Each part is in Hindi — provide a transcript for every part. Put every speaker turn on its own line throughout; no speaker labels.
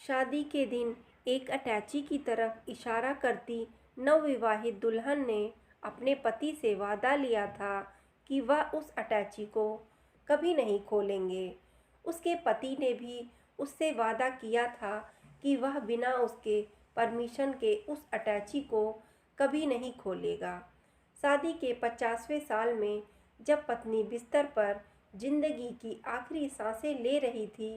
शादी के दिन एक अटैची की तरफ इशारा करती नवविवाहित दुल्हन ने अपने पति से वादा लिया था कि वह उस अटैची को कभी नहीं खोलेंगे। उसके पति ने भी उससे वादा किया था कि वह बिना उसके परमिशन के उस अटैची को कभी नहीं खोलेगा। शादी के 50वें साल में जब पत्नी बिस्तर पर जिंदगी की आखिरी सांसें ले रही थी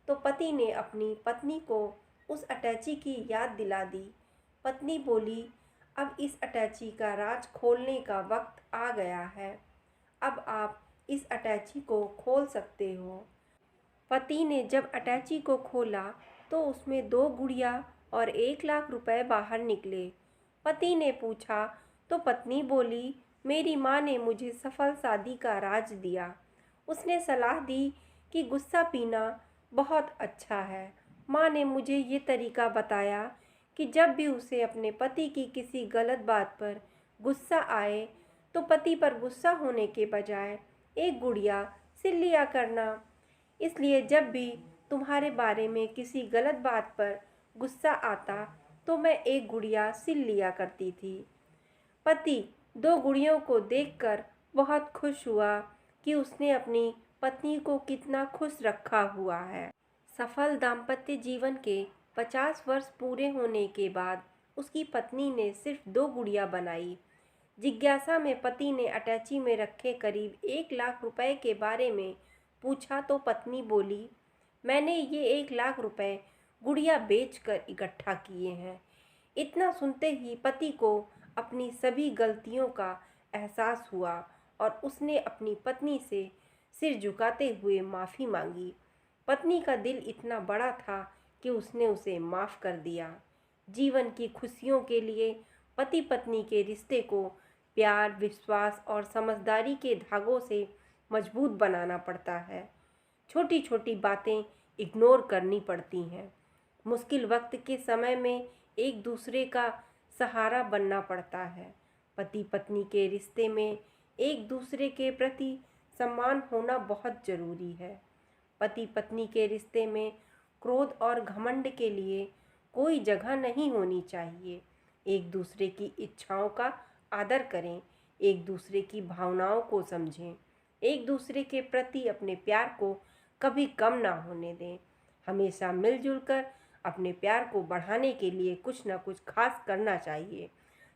तो पति ने अपनी पत्नी को उस अटैची की याद दिला दी। पत्नी बोली, अब इस अटैची का राज खोलने का वक्त आ गया है। अब आप इस अटैची को खोल सकते हो। पति ने जब अटैची को खोला तो उसमें 2 गुड़िया और 1 लाख रुपए बाहर निकले। पति ने पूछा तो पत्नी बोली, मेरी माँ ने मुझे सफल शादी का राज दिया। उसने सलाह दी कि गुस्सा पीना बहुत अच्छा है। माँ ने मुझे ये तरीका बताया कि जब भी उसे अपने पति की किसी गलत बात पर गुस्सा आए तो पति पर गुस्सा होने के बजाय 1 गुड़िया सिल लिया करना। इसलिए जब भी तुम्हारे बारे में किसी गलत बात पर गुस्सा आता तो मैं 1 गुड़िया सिल लिया करती थी। पति 2 गुड़ियों को देखकर बहुत खुश हुआ कि उसने अपनी पत्नी को कितना खुश रखा हुआ है। सफल दाम्पत्य जीवन के 50 वर्ष पूरे होने के बाद उसकी पत्नी ने सिर्फ 2 गुड़िया बनाई। जिज्ञासा में पति ने अटैची में रखे करीब 1 लाख रुपए के बारे में पूछा तो पत्नी बोली, मैंने ये 1 लाख रुपए गुड़िया बेचकर इकट्ठा किए हैं। इतना सुनते ही पति को अपनी सभी गलतियों का एहसास हुआ और उसने अपनी पत्नी से सिर झुकाते हुए माफ़ी मांगी। पत्नी का दिल इतना बड़ा था कि उसने उसे माफ़ कर दिया। जीवन की खुशियों के लिए पति पत्नी के रिश्ते को प्यार, विश्वास और समझदारी के धागों से मजबूत बनाना पड़ता है। छोटी छोटी बातें इग्नोर करनी पड़ती हैं। मुश्किल वक्त के समय में एक दूसरे का सहारा बनना पड़ता है। पति पत्नी के रिश्ते में एक दूसरे के प्रति सम्मान होना बहुत ज़रूरी है। पति पत्नी के रिश्ते में क्रोध और घमंड के लिए कोई जगह नहीं होनी चाहिए। एक दूसरे की इच्छाओं का आदर करें, एक दूसरे की भावनाओं को समझें, एक दूसरे के प्रति अपने प्यार को कभी कम ना होने दें। हमेशा मिलजुल कर अपने प्यार को बढ़ाने के लिए कुछ ना कुछ खास करना चाहिए।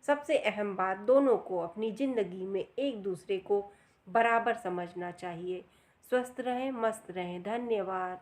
सबसे अहम बात, दोनों को अपनी ज़िंदगी में एक दूसरे को बराबर समझना चाहिए। स्वस्थ रहें, मस्त रहें। धन्यवाद।